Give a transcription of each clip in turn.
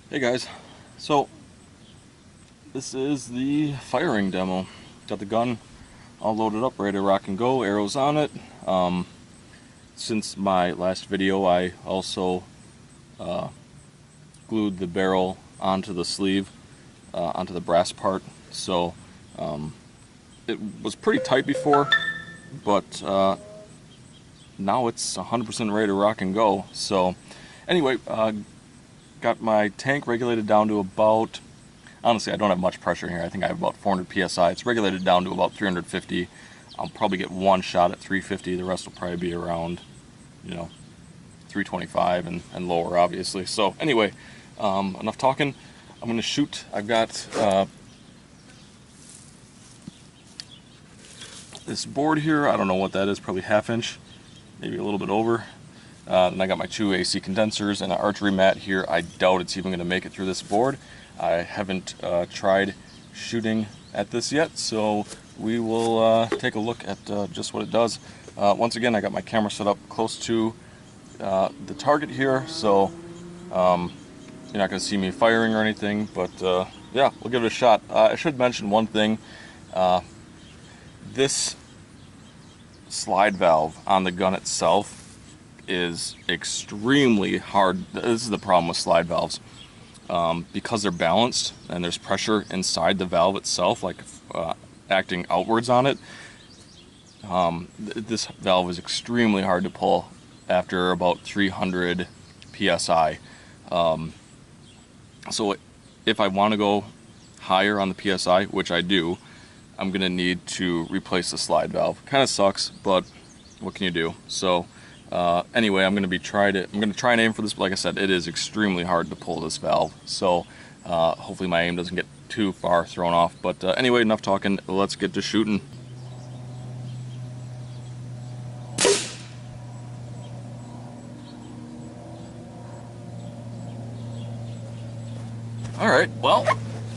Hey guys, so this is the firing demo. Got the gun all loaded up, ready to rock and go, arrows on it. Since my last video, I also glued the barrel onto the sleeve, onto the brass part. So it was pretty tight before, but now it's 100% ready to rock and go. So anyway, got my tank regulated down to about, honestly, I don't have much pressure here. I think I have about 400 psi. It's regulated down to about 350. I'll probably get one shot at 350. The rest will probably be around, 325 and lower, obviously. So anyway, enough talking. I'm going to shoot. I've got this board here. I don't know what that is, probably ½ inch, maybe a little bit over. Then I got my two AC condensers and an archery mat here. I doubt it's even going to make it through this board. I haven't tried shooting at this yet, so we will take a look at just what it does. Once again, I got my camera set up close to the target here, so you're not going to see me firing or anything, but yeah, we'll give it a shot. I should mention one thing. This slide valve on the gun itself is extremely hard. This is the problem with slide valves. Because they're balanced and there's pressure inside the valve itself, like acting outwards on it, this valve is extremely hard to pull after about 300 psi. So if I want to go higher on the psi, which I do, I'm gonna need to replace the slide valve. Kind of sucks, but what can you do? So anyway, I'm gonna try and aim for this. But like I said, it is extremely hard to pull this valve. So hopefully my aim doesn't get too far thrown off. But anyway, enough talking. Let's get to shooting. All right. Well,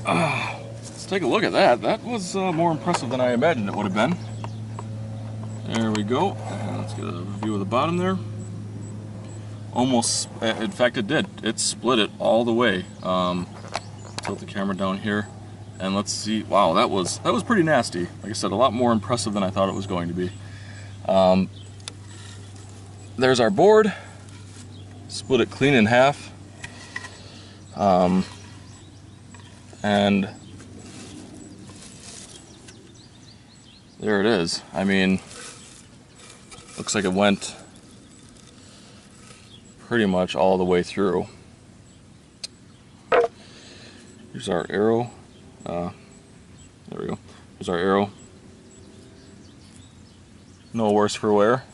let's take a look at that. That was more impressive than I imagined it would have been. There we go. And let's get a view of the bottom there. Almost, in fact it did. It split it all the way. Tilt the camera down here and let's see. Wow, that was pretty nasty. Like I said, a lot more impressive than I thought it was going to be. There's our board. Split it clean in half. And there it is. I mean, looks like it went pretty much all the way through. Here's our arrow. There we go. Here's our arrow. No worse for wear.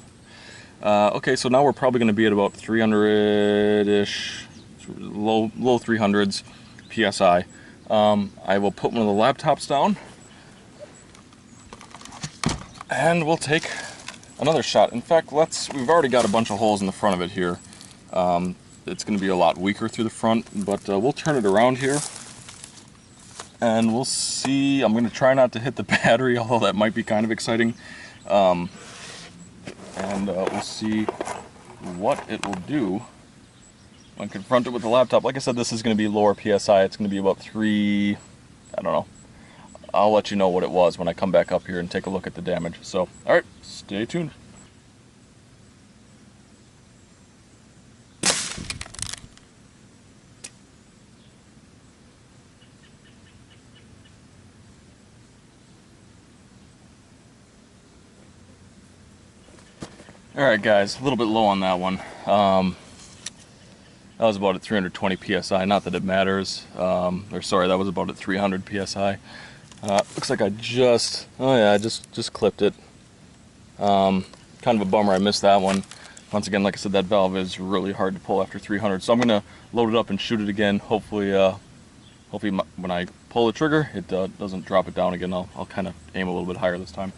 Okay, so now we're probably going to be at about 300-ish, low 300s psi. I will put one of the laptops down, and we'll take another shot. In fact, we've already got a bunch of holes in the front of it here. It's going to be a lot weaker through the front, but we'll turn it around here and we'll see. I'm going to try not to hit the battery, although that might be kind of exciting. And we'll see what it will do when confronted with the laptop. Like I said, this is going to be lower PSI. It's going to be about 3, I don't know. I'll let you know what it was when I come back up here and take a look at the damage. So, alright, stay tuned. Alright guys, a little bit low on that one. That was about at 320 psi, not that it matters. Or sorry, that was about at 300 psi. Looks like I just clipped it. Kind of a bummer I missed that one. Once again, like I said, that valve is really hard to pull after 300. So I'm gonna load it up and shoot it again. Hopefully when I pull the trigger, it doesn't drop it down again. I'll kind of aim a little bit higher this time.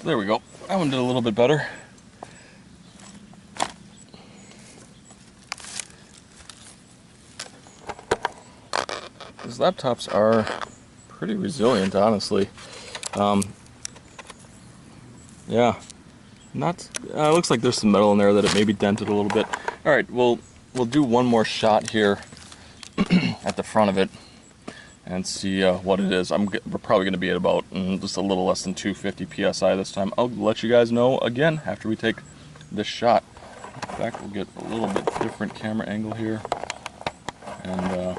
There we go. That one did a little bit better. These laptops are pretty resilient, honestly. Yeah, not. It looks like there's some metal in there that it maybe dented a little bit. All right, we'll do one more shot here at the front of it and see what it is. We're probably going to be at about just a little less than 250 psi this time. I'll let you guys know again after we take this shot. In fact, we'll get a little bit different camera angle here, and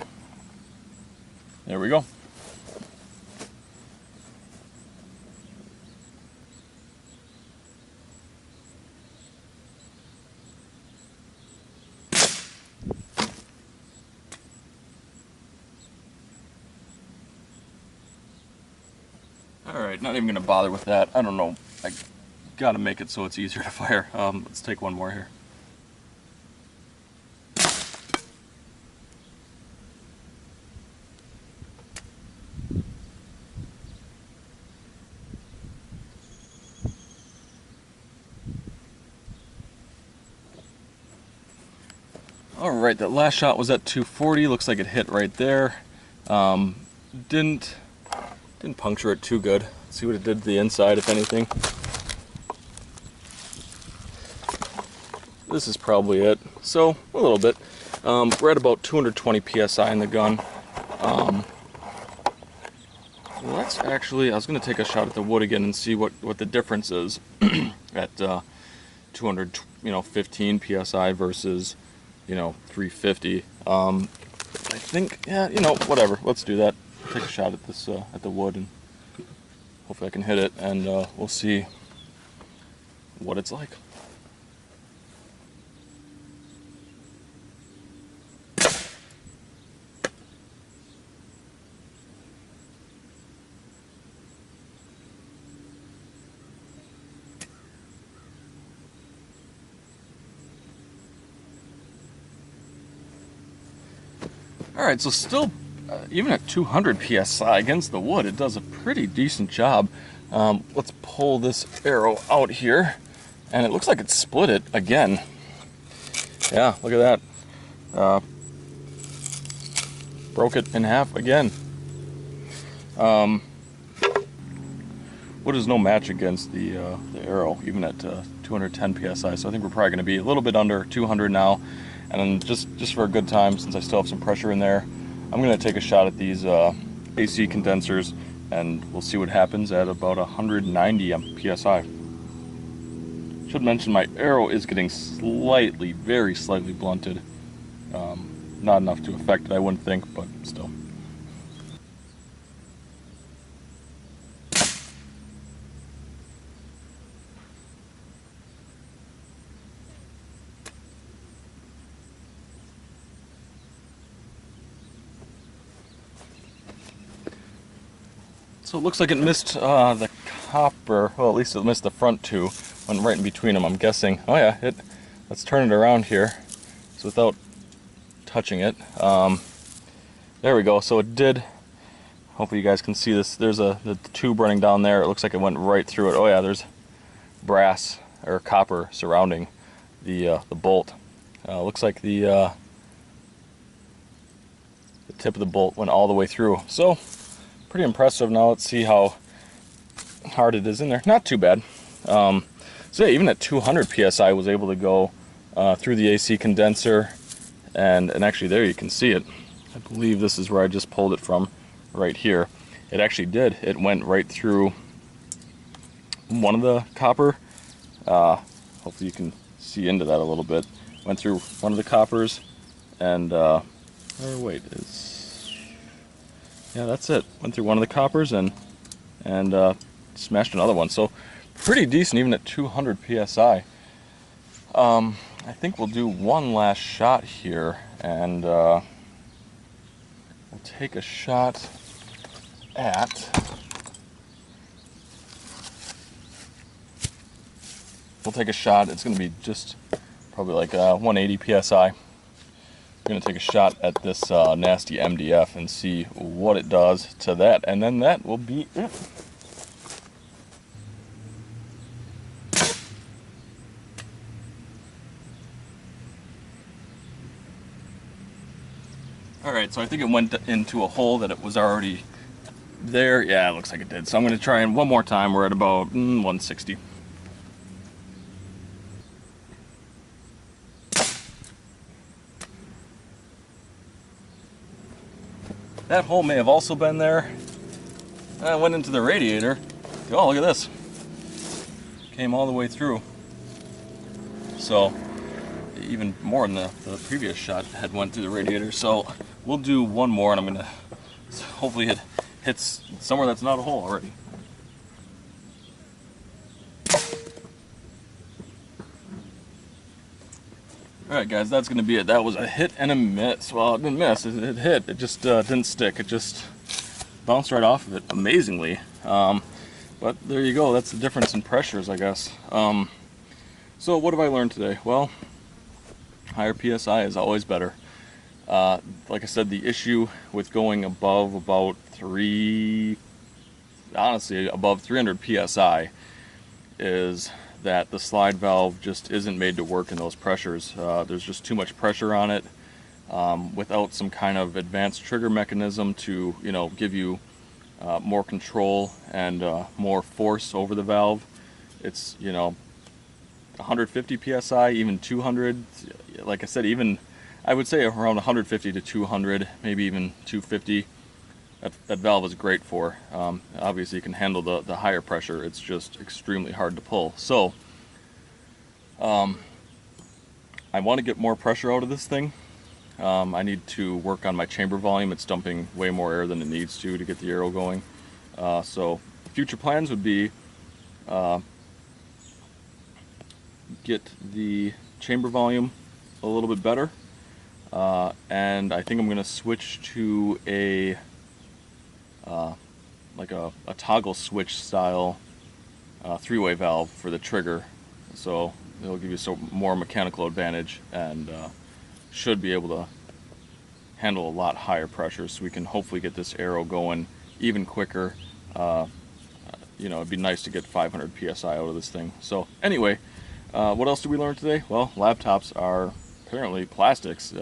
there we go. Alright, not even going to bother with that. I don't know. I got to make it so it's easier to fire. Let's take one more here. Alright, that last shot was at 240. Looks like it hit right there. Didn't puncture it too good. Let's see what it did to the inside, if anything. This is probably it. So, a little bit. We're at about 220 psi in the gun. Let's actually, I was going to take a shot at the wood again and see what the difference is at 215 psi versus 350. I think, yeah, whatever. Let's do that. Take a shot at this at the wood, and hopefully I can hit it, and we'll see what it's like. Alright, so still, even at 200 psi against the wood, it does a pretty decent job. Let's pull this arrow out here, and it looks like it split it again. Yeah, look at that. Broke it in half again. Wood is no match against the arrow, even at 210 psi, so I think we're probably going to be a little bit under 200 now. And then just for a good time, since I still have some pressure in there, I'm going to take a shot at these AC condensers, and we'll see what happens at about 190 psi. Should mention my arrow is getting slightly, very slightly blunted. Not enough to affect it, I wouldn't think, but still. So it looks like it missed the copper. Well, at least it missed the front two. Went right in between them, I'm guessing. Oh yeah, let's turn it around here. So without touching it. There we go. So it did. Hopefully you guys can see this. There's the tube running down there. It looks like it went right through it. Oh yeah, there's brass or copper surrounding the bolt. Looks like the tip of the bolt went all the way through. So pretty impressive. Now let's see how hard it is in there. Not too bad. So yeah, even at 200 psi I was able to go through the AC condenser, and actually there you can see it. I believe this is where I just pulled it from, right here. It actually did. It went right through one of the copper. Hopefully you can see into that a little bit. Went through one of the coppers, and or wait, yeah, that's it. Went through one of the coppers and smashed another one. So pretty decent even at 200 psi. I think we'll do one last shot here, and we'll take a shot at. We'll take a shot. It's going to be just probably like 180 psi. I'm going to take a shot at this nasty MDF and see what it does to that, and then that will be it. Alright, so I think it went into a hole that it was already there. Yeah, it looks like it did. So I'm going to try and one more time. We're at about 160. That hole may have also been there. I went into the radiator. Oh, look at this. Came all the way through. So even more than the previous shot had went through the radiator. So we'll do one more, and I'm going to hopefully it hits somewhere that's not a hole already. Alright guys, that's going to be it. That was a hit and a miss. Well, it didn't miss, it hit. It just didn't stick. It just bounced right off of it, amazingly. But there you go, that's the difference in pressures, I guess. So what have I learned today? Well, higher PSI is always better. Like I said, the issue with going above about above 300 PSI is that the slide valve just isn't made to work in those pressures. There's just too much pressure on it without some kind of advanced trigger mechanism to, give you more control and more force over the valve. It's, 150 PSI, even 200. Like I said, even I would say around 150 to 200, maybe even 250. That valve is great for. Obviously, you can handle the higher pressure. It's just extremely hard to pull. So, I want to get more pressure out of this thing. I need to work on my chamber volume. It's dumping way more air than it needs to get the aero going. So, future plans would be get the chamber volume a little bit better. And I think I'm going to switch to a toggle switch style three-way valve for the trigger, so it'll give you more mechanical advantage and should be able to handle a lot higher pressure, so we can hopefully get this aero going even quicker. It'd be nice to get 500 PSI out of this thing. So anyway, what else did we learn today? Well, laptops are apparently plastics.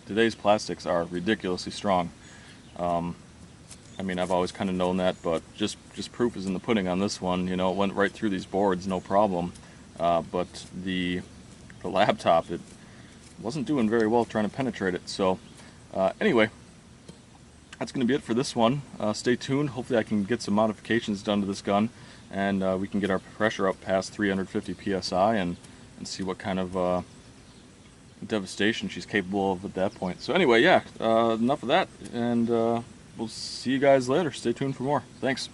Today's plastics are ridiculously strong. I've always kind of known that, but just proof is in the pudding on this one. It went right through these boards, no problem. But the laptop, it wasn't doing very well trying to penetrate it. So anyway, that's going to be it for this one. Stay tuned. Hopefully I can get some modifications done to this gun, and we can get our pressure up past 350 PSI and see what kind of devastation she's capable of at that point. So anyway, yeah, enough of that, and we'll see you guys later. Stay tuned for more. Thanks.